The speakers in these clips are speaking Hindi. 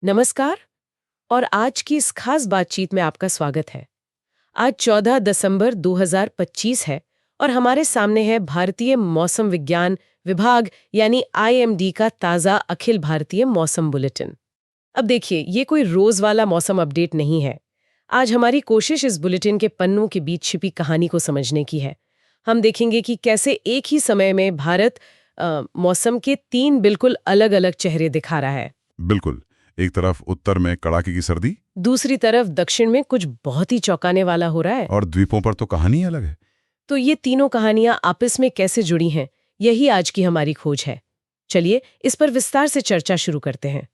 नमस्कार। और आज की इस खास बातचीत में आपका स्वागत है। आज 14 दिसंबर 2025 है और हमारे सामने है भारतीय मौसम विज्ञान विभाग यानी आईएमडी का ताज़ा अखिल भारतीय मौसम बुलेटिन। अब देखिए, ये कोई रोज वाला मौसम अपडेट नहीं है। आज हमारी कोशिश इस बुलेटिन के पन्नों के बीच छिपी कहानी को समझने की है। हम देखेंगे कि कैसे एक ही समय में भारत मौसम के 3 बिल्कुल अलग अलग चेहरे दिखा रहा है। बिल्कुल। एक तरफ उत्तर में कड़ाके की सर्दी दूसरी तरफ दक्षिण में कुछ बहुत ही चौंकाने वाला हो रहा है। और द्वीपों पर तो कहानी अलग है। तो ये तीनों कहानियां आपस में कैसे जुड़ी हैं, यही आज की हमारी खोज है। चलिए इस पर विस्तार से चर्चा शुरू करते हैं।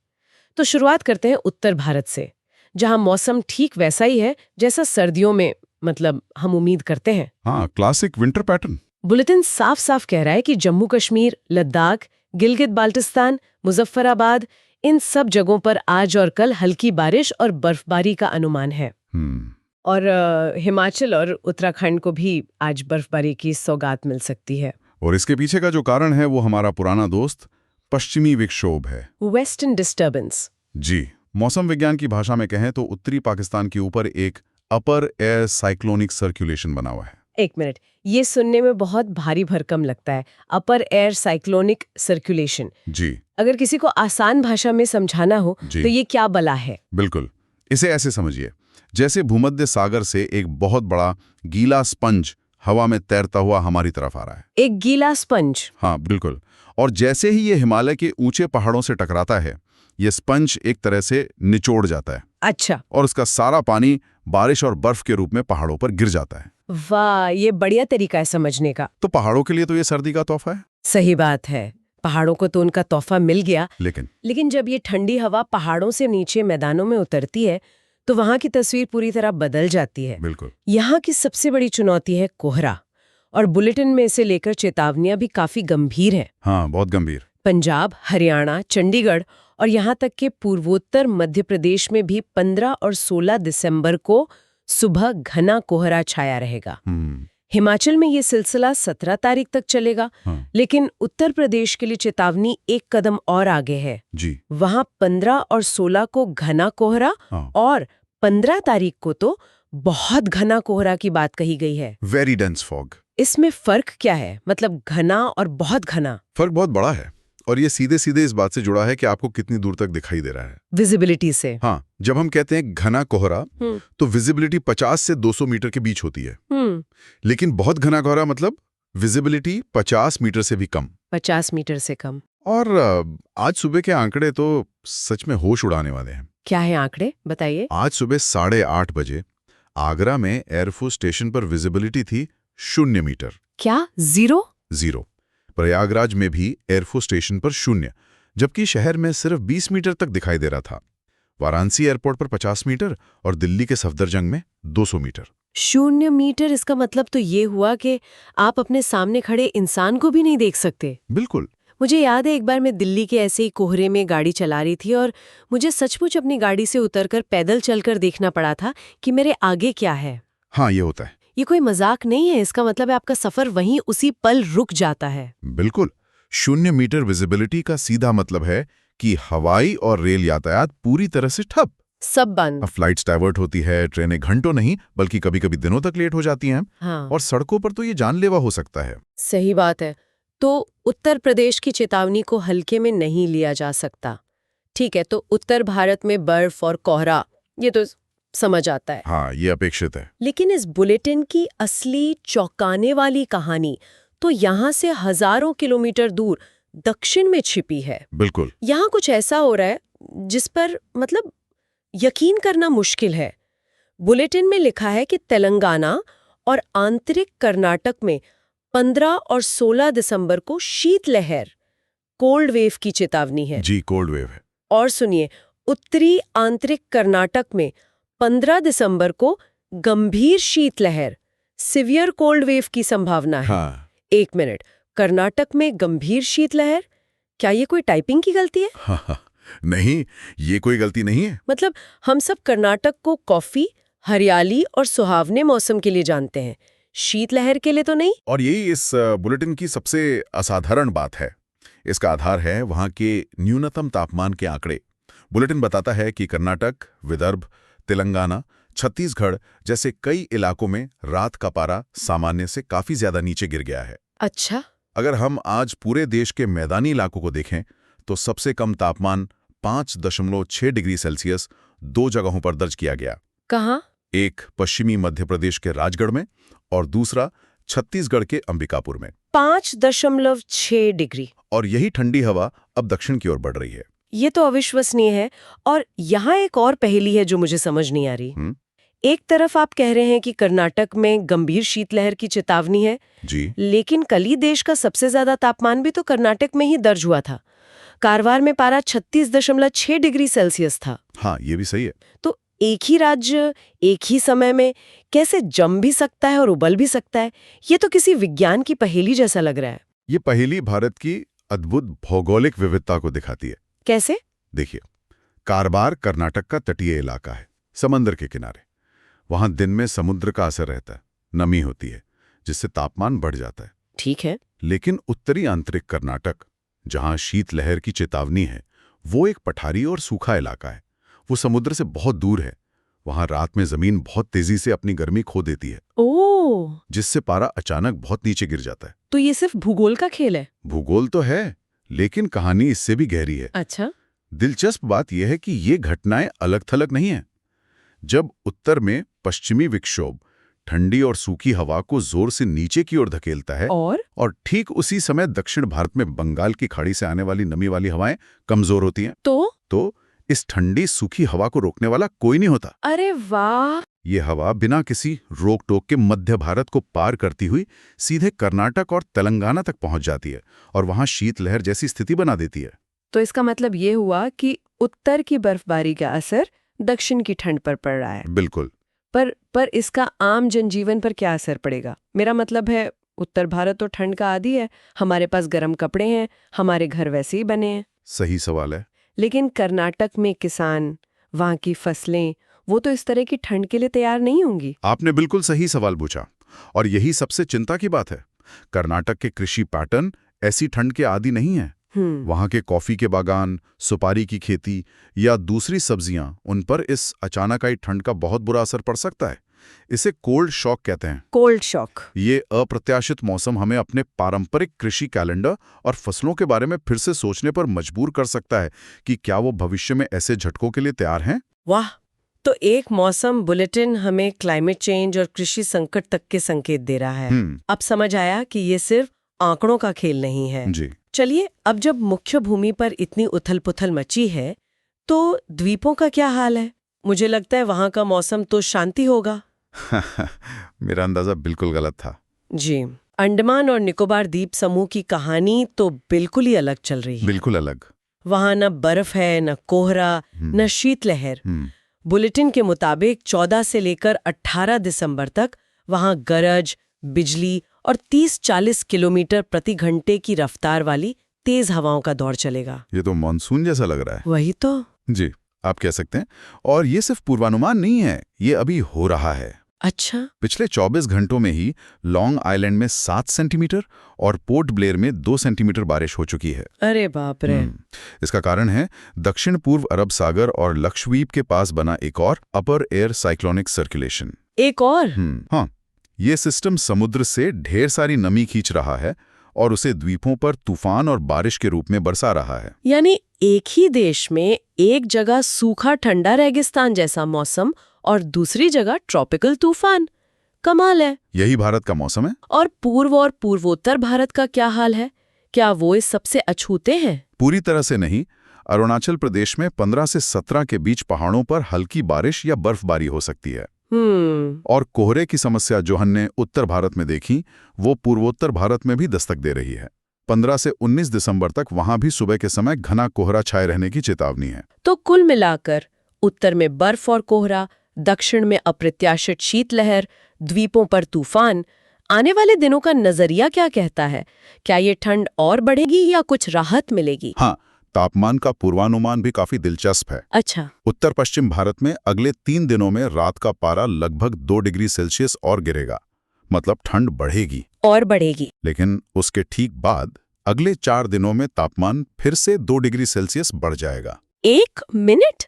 तो शुरुआत करते हैं उत्तर भारत से, जहां मौसम ठीक वैसा ही है जैसा सर्दियों में मतलब हम उम्मीद करते हैं। हाँ, क्लासिक विंटर पैटर्न। बुलेटिन साफ साफ कह रहा है कि जम्मू कश्मीर, लद्दाख, गिलगित बाल्टिस्तान, मुजफ्फराबाद, इन सब जगहों पर आज और कल हल्की बारिश और बर्फबारी का अनुमान है। और हिमाचल और उत्तराखंड को भी आज बर्फबारी की सौगात मिल सकती है। और इसके पीछे का जो कारण है वो हमारा पुराना दोस्त पश्चिमी विक्षोभ है, वेस्टर्न डिस्टर्बेंस। जी। मौसम विज्ञान की भाषा में कहें तो उत्तरी पाकिस्तान के ऊपर एक अपर एयर साइक्लोनिक सर्कुलेशन बना हुआ है। एक मिनट, ये सुनने में बहुत भारी भरकम लगता है, अपर एयर साइक्लोनिक सर्कुलेशन। जी। अगर किसी को आसान भाषा में समझाना हो तो ये क्या बला है? बिल्कुल, इसे ऐसे समझिए, जैसे भूमध्य सागर से एक बहुत बड़ा गीला स्पंज हवा में तैरता हुआ हमारी तरफ आ रहा है। एक गीला स्पंज? हाँ बिल्कुल। और जैसे ही ये हिमालय के ऊंचे पहाड़ों से टकराता है, ये स्पंज एक तरह से निचोड़ जाता है। अच्छा। और उसका सारा पानी बारिश और बर्फ के रूप में पहाड़ों पर गिर जाता है। वाह, ये बढ़िया तरीका है समझने का। तो पहाड़ों के लिए तो ये सर्दी का तोहफा है। सही बात है, पहाड़ों को तो उनका तोहफा मिल गया। लेकिन जब ये ठंडी हवा पहाड़ों से नीचे मैदानों में उतरती है तो वहां की तस्वीर पूरी तरह बदल जाती है। बिल्कुल। यहाँ की सबसे बड़ी चुनौती है कोहरा, और बुलेटिन में इसे लेकर चेतावनियां भी काफी गंभीर हैं। हाँ, बहुत गंभीर। पंजाब, हरियाणा, चंडीगढ़ और यहाँ तक कि पूर्वोत्तर मध्य प्रदेश में भी 15 और 16 दिसंबर को सुबह घना कोहरा छाया रहेगा। हिमाचल में ये सिलसिला 17 तारीख तक चलेगा। लेकिन उत्तर प्रदेश के लिए चेतावनी एक कदम और आगे है जी। वहां 15 और 16 को घना कोहरा और 15 तारीख को तो बहुत घना कोहरा की बात कही गई है। Very dense fog. इसमें फर्क क्या है? मतलब घना और बहुत घना। फर्क बहुत बड़ा है और ये सीधे सीधे इस बात से जुड़ा है कि आपको कितनी दूर तक दिखाई दे रहा है, विजिबिलिटी से। हाँ, जब हम कहते हैं घना कोहरा तो विजिबिलिटी 50 से 200 मीटर के बीच होती है। लेकिन बहुत घना कोहरा मतलब विजिबिलिटी 50 मीटर से भी कम। 50 मीटर से कम। और आज सुबह के आंकड़े तो सच में होश उड़ाने वाले हैं। क्या है आंकड़े, बताइए। आज सुबह 8:30 बजे आगरा में एयरफोर्स स्टेशन पर विजिबिलिटी थी 0 मीटर। क्या? जीरो? प्रयागराज में भी एयरफोर्स स्टेशन पर 0, जबकि शहर में सिर्फ 20 मीटर तक दिखाई दे रहा था। वाराणसी एयरपोर्ट पर 50 मीटर और दिल्ली के सफदरजंग में 200 मीटर। 0 मीटर, इसका मतलब तो ये हुआ कि आप अपने सामने खड़े इंसान को भी नहीं देख सकते। बिल्कुल। मुझे याद है एक बार मैं दिल्ली के ऐसे ही कोहरे में गाड़ी चला रही थी और मुझे सचमुच अपनी गाड़ी से उतरकर पैदल चलकर देखना पड़ा था कि मेरे आगे क्या है। हाँ, ये होता है। ये कोई मजाक नहीं है, इसका मतलब है आपका सफर वहीं उसी पल रुक जाता है। बिल्कुल। 0 मीटर विजिबिलिटी का सीधा मतलब है कि हवाई और रेल यातायात पूरी तरह से ठप, सब बंद। फ्लाइट्स डाइवर्ट होती है, ट्रेनें घंटों नहीं बल्कि कभी कभी दिनों तक लेट हो जाती हैं। हाँ। और सड़कों पर तो ये जानलेवा हो सकता है। सही बात है। तो उत्तर प्रदेश की चेतावनी को हल्के में नहीं लिया जा सकता। ठीक है, तो उत्तर भारत में बर्फ और कोहरा, ये तो समझ आता है। हाँ, ये अपेक्षित है। लेकिन इस बुलेटिन की असली चौंकाने वाली कहानी तो यहाँ से हजारों किलोमीटर दूर दक्षिण में छिपी है। बिल्कुल। यहाँ कुछ ऐसा हो रहा है जिस पर मतलब यकीन करना मुश्किल है। बुलेटिन में लिखा है कि तेलंगाना और आंतरिक कर्नाटक में 15 और 16 दिसंबर को शीतलहर, कोल्ड वेव की चेतावनी है। जी, कोल्ड वेव है। और सुनिए, उत्तरी आंतरिक कर्नाटक में 15 दिसंबर को गंभीर शीतलहर, सिवियर कोल्ड वेव की संभावना है। हाँ। एक मिनट, कर्नाटक में गंभीर शीतलहर, क्या ये कोई टाइपिंग की गलती है? हाँ, नहीं, ये कोई गलती नहीं है। मतलब हम सब कर्नाटक को कॉफी, हरियाली और सुहावने मौसम के लिए जानते हैं, शीतलहर के लिए तो नहीं। और यही इस बुलेटिन की सबसे असाधारण बात है। इसका आधार है वहां के न्यूनतम तापमान के आंकड़े। बुलेटिन बताता है कि कर्नाटक, विदर्भ, तेलंगाना, छत्तीसगढ़ जैसे कई इलाकों में रात का पारा सामान्य से काफी ज्यादा नीचे गिर गया है। अच्छा। अगर हम आज पूरे देश के मैदानी इलाकों को देखें तो सबसे कम तापमान 5.6 डिग्री सेल्सियस 2 जगहों पर दर्ज किया गया। कहाँ? एक पश्चिमी मध्य प्रदेश के राजगढ़ में और दूसरा छत्तीसगढ़ के अंबिकापुर में। 5.6 डिग्री। और यही ठंडी हवा अब दक्षिण की ओर बढ़ रही है। ये तो अविश्वसनीय है। और यहाँ एक और पहेली है जो मुझे समझ नहीं आ रही। एक तरफ आप कह रहे हैं कि कर्नाटक में गंभीर शीतलहर की चेतावनी है जी, लेकिन कल ही देश का सबसे ज्यादा तापमान भी तो कर्नाटक में ही दर्ज हुआ था। कारवार में पारा 36.6 डिग्री सेल्सियस था। हाँ, ये भी सही है। तो एक ही राज्य एक ही समय में कैसे जम भी सकता है और उबल भी सकता है? ये तो किसी विज्ञान की पहेली जैसा लग रहा है। ये पहेली भारत की अद्भुत भौगोलिक विविधता को दिखाती है। कैसे? देखिए, कारवार कर्नाटक का तटीय इलाका है, समंदर के किनारे। वहां दिन में समुद्र का असर रहता है, नमी होती है, जिससे तापमान बढ़ जाता है। ठीक है। लेकिन उत्तरी आंतरिक कर्नाटक, जहां शीतलहर की चेतावनी है, वो एक पठारी और सूखा इलाका है। वो समुद्र से बहुत दूर है। वहां रात में जमीन बहुत तेजी से अपनी गर्मी खो देती है, ओह, जिससे पारा अचानक बहुत नीचे गिर जाता है। तो ये सिर्फ भूगोल का खेल है? भूगोल तो है, लेकिन कहानी इससे भी गहरी है। अच्छा। दिलचस्प बात यह है कि ये घटनाएं अलग थलग नहीं हैं। जब उत्तर में पश्चिमी विक्षोभ ठंडी और सूखी हवा को जोर से नीचे की ओर धकेलता है और ठीक उसी समय दक्षिण भारत में बंगाल की खाड़ी से आने वाली नमी वाली हवाएं कमजोर होती हैं, तो इस ठंडी सूखी हवा को रोकने वाला कोई नहीं होता। अरे वाह! ये हवा बिना किसी रोक टोक के मध्य भारत को पार करती हुई सीधे कर्नाटक और तेलंगाना तक पहुंच जाती है और वहां शीतलहर जैसी स्थिति बना देती है। तो इसका मतलब ये हुआ कि उत्तर की बर्फबारी का असर दक्षिण की ठंड पर पड़ रहा है। बिल्कुल। पर इसका आम जनजीवन पर क्या असर पड़ेगा? मेरा मतलब है, उत्तर भारत तो ठंड का आदी है, हमारे पास गर्म कपड़े हैं, हमारे घर वैसे ही बने हैं। सही सवाल है। लेकिन कर्नाटक में किसान, वहाँ की फसलें, वो तो इस तरह की ठंड के लिए तैयार नहीं होंगी। आपने बिल्कुल सही सवाल पूछा और यही सबसे चिंता की बात है। कर्नाटक के कृषि पैटर्न ऐसी ठंड के आदी नहीं है। वहां के कॉफी के बागान, सुपारी की खेती या दूसरी सब्जियां, उन पर इस अचानक आई ठंड का बहुत बुरा असर पड़ सकता है। इसे कोल्ड शॉक कहते हैं। Cold shock. ये अप्रत्याशित मौसम हमें अपने पारंपरिक कृषि कैलेंडर और फसलों के बारे में फिर से सोचने पर मजबूर कर सकता है कि क्या वो भविष्य में ऐसे झटकों के लिए तैयार हैं। वाह! तो एक मौसम बुलेटिन हमें क्लाइमेट चेंज और कृषि संकट तक के संकेत दे रहा है। अब समझ आया कि ये सिर्फ आंकड़ों का खेल नहीं है। जी। चलिए, अब जब मुख्य भूमि पर इतनी उथल-पुथल मची है, तो द्वीपों का क्या हाल है? मुझे लगता है वहां का मौसम तो शांति होगा। मेरा अंदाजा बिल्कुल गलत था। जी। अंडमान और निकोबार द्वीप समूह की कहानी तो बिल्कुल ही अलग चल रही है। बिल्कुल अलग। वहां न बर्फ है, न कोहरा, न शीतलहर। बुलेटिन के मुताबिक 14 से लेकर 18 दिसंबर तक वहां गरज, बिजली और 30-40 किलोमीटर प्रति घंटे की रफ्तार वाली तेज हवाओं का दौर चलेगा। ये तो मानसून जैसा लग रहा है। वही तो। जी, आप कह सकते हैं। और ये सिर्फ पूर्वानुमान नहीं है, ये अभी हो रहा है। अच्छा। पिछले 24 घंटों में ही लॉन्ग आइलैंड में 7 सेंटीमीटर और पोर्ट ब्लेयर में 2 सेंटीमीटर बारिश हो चुकी है। अरे बाप रे! इसका कारण है दक्षिण पूर्व अरब सागर और लक्षद्वीप के पास बना एक और अपर एयर साइक्लोनिक सर्कुलेशन। एक और? हाँ, ये सिस्टम समुद्र से ढेर सारी नमी खींच रहा है और उसे द्वीपों पर तूफान और बारिश के रूप में बरसा रहा है। यानी एक ही देश में एक जगह सूखा ठंडा रेगिस्तान जैसा मौसम और दूसरी जगह ट्रॉपिकल तूफान। कमाल है। यही भारत का मौसम है। और पूर्व और पूर्वोत्तर भारत का क्या हाल है? क्या वो इस सबसे अछूते हैं? पूरी तरह से नहीं। अरुणाचल प्रदेश में 15 से 17 के बीच पहाड़ों पर हल्की बारिश या बर्फबारी हो सकती है। और कोहरे की समस्या जो हमने उत्तर भारत में देखी, वो पूर्वोत्तर भारत में भी दस्तक दे रही है। 15 से 19 दिसंबर तक वहां भी सुबह के समय घना कोहरा छाए रहने की चेतावनी है। तो कुल मिलाकर उत्तर में बर्फ और कोहरा, दक्षिण में अप्रत्याशित शीतलहर, द्वीपों पर तूफान। आने वाले दिनों का नजरिया क्या कहता है? क्या ये ठंड और बढ़ेगी या कुछ राहत मिलेगी? हाँ, तापमान का पूर्वानुमान भी काफी दिलचस्प है। अच्छा। उत्तर पश्चिम भारत में अगले 3 दिनों में रात का पारा लगभग 2 डिग्री सेल्सियस और गिरेगा। मतलब ठंड बढ़ेगी और बढ़ेगी। लेकिन उसके ठीक बाद अगले 4 दिनों में तापमान फिर से 2 डिग्री सेल्सियस बढ़ जाएगा। 1 मिनट?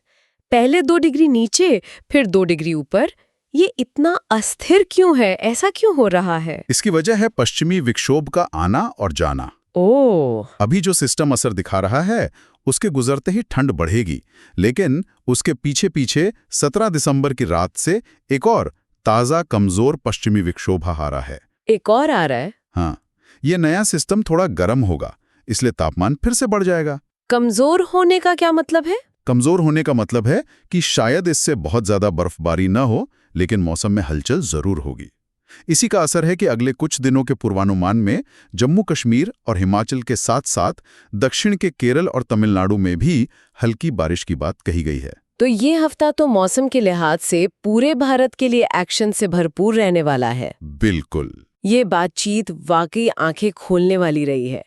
पहले 2 डिग्री नीचे, फिर 2 डिग्री ऊपर। ये इतना अस्थिर क्यों है? ऐसा क्यों हो रहा है? इसकी वजह है पश्चिमी विक्षोभ का आना और जाना। ओह, अभी जो सिस्टम असर दिखा रहा है उसके गुजरते ही ठंड बढ़ेगी, लेकिन उसके पीछे पीछे 17 दिसंबर की रात से एक और ताज़ा कमजोर पश्चिमी विक्षोभ आ रहा है। एक और आ रहा है? हाँ, ये नया सिस्टम थोड़ा गर्म होगा, इसलिए तापमान फिर से बढ़ जाएगा। कमजोर होने का क्या मतलब है? कमजोर होने का मतलब है कि शायद इससे बहुत ज्यादा बर्फबारी न हो, लेकिन मौसम में हलचल जरूर होगी। इसी का असर है कि अगले कुछ दिनों के पूर्वानुमान में जम्मू कश्मीर और हिमाचल के साथ साथ दक्षिण के केरल और तमिलनाडु में भी हल्की बारिश की बात कही गई है। तो ये हफ्ता तो मौसम के लिहाज से पूरे भारत के लिए एक्शन से भरपूर रहने वाला है। बिल्कुल। ये बातचीत वाकई आंखें खोलने वाली रही है।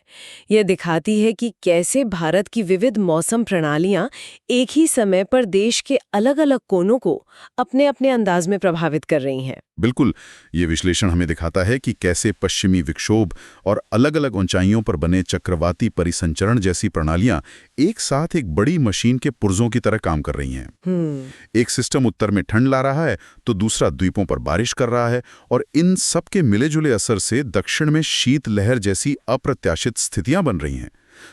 यह दिखाती है कि कैसे भारत की विविध मौसम प्रणालियां एक ही समय पर देश के अलग-अलग कोनों को अपने अपने अंदाज में प्रभावित कर रही हैं। बिल्कुल, ये विश्लेषण हमें दिखाता है कि कैसे पश्चिमी विक्षोभ और अलग-अलग ऊंचाइयों पर बने चक्रवाती परिसंचरण जैसी प्रणालियां एक साथ एक बड़ी मशीन के पुर्जों की तरह काम कर रही हैं। एक सिस्टम उत्तर में ठंड ला रहा है तो दूसरा द्वीपों पर बारिश कर रहा है, और इन सब के मिले जुले असर से दक्षिण में शीत लहर जैसी अप्रत्याशित स्थितियां बन रही हैं।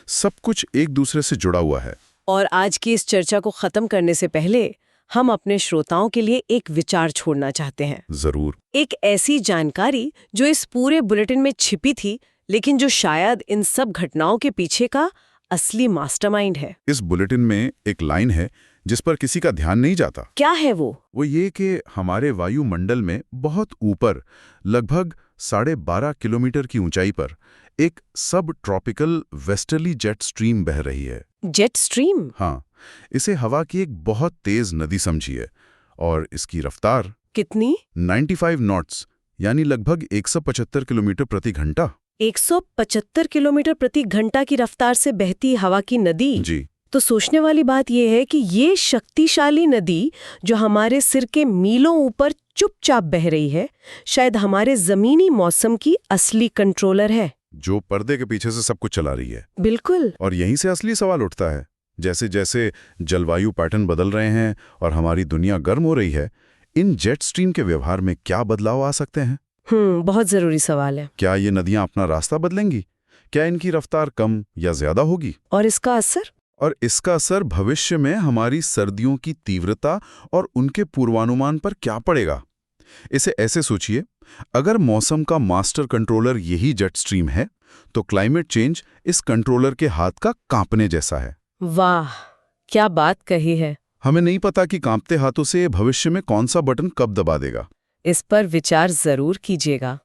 सब कुछ एक दूसरे से जुड़ा हुआ है। और आज की इस चर्चा को खत्म करने से पहले हम अपने श्रोताओं के लिए एक विचार छोड़ना चाहते हैं। जरूर। एक ऐसी जानकारी जो इस पूरे बुलेटिन में छिपी थी, लेकिन जो शायद इन सब घटनाओं के पीछे का असली मास्टरमाइंड है। इस बुलेटिन में एक लाइन है जिस पर किसी का ध्यान नहीं जाता। क्या है वो? वो ये कि हमारे वायुमंडल में बहुत ऊपर, लगभग 12.5 किलोमीटर की ऊंचाई पर एक सब ट्रॉपिकल वेस्टर्ली जेट स्ट्रीम बह रही है। Jet stream? हाँ, इसे हवा की एक बहुत तेज नदी समझिए, और इसकी रफ्तार कितनी? 95 नॉट्स, यानी लगभग 175 किलोमीटर प्रति घंटा। 175 किलोमीटर प्रति घंटा की रफ्तार से बहती हवा की नदी? जी। तो सोचने वाली बात यह है कि ये शक्तिशाली नदी जो हमारे सिर के मीलों ऊपर चुपचाप बह रही है, शायद हमारे जमीनी मौसम की असली कंट्रोलर है, जो पर्दे के पीछे से सब कुछ चला रही है। बिल्कुल। और यहीं से असली सवाल उठता है, जैसे जैसे जलवायु पैटर्न बदल रहे हैं और हमारी दुनिया गर्म हो रही है, इन जेट स्ट्रीम के व्यवहार में क्या बदलाव आ सकते हैं? बहुत जरूरी सवाल है। क्या ये नदियां अपना रास्ता बदलेंगी? क्या इनकी रफ्तार कम या ज्यादा होगी? और इसका असर? और इसका असर भविष्य में हमारी सर्दियों की तीव्रता और उनके पूर्वानुमान पर क्या पड़ेगा? इसे ऐसे सोचिए, अगर मौसम का मास्टर कंट्रोलर यही जेट स्ट्रीम है, तो क्लाइमेट चेंज इस कंट्रोलर के हाथ का कांपने जैसा है। वाह, क्या बात कही है। हमें नहीं पता कि कांपते हाथों से भविष्य में कौन सा बटन कब दबा देगा। इस पर विचार जरूर कीजिएगा।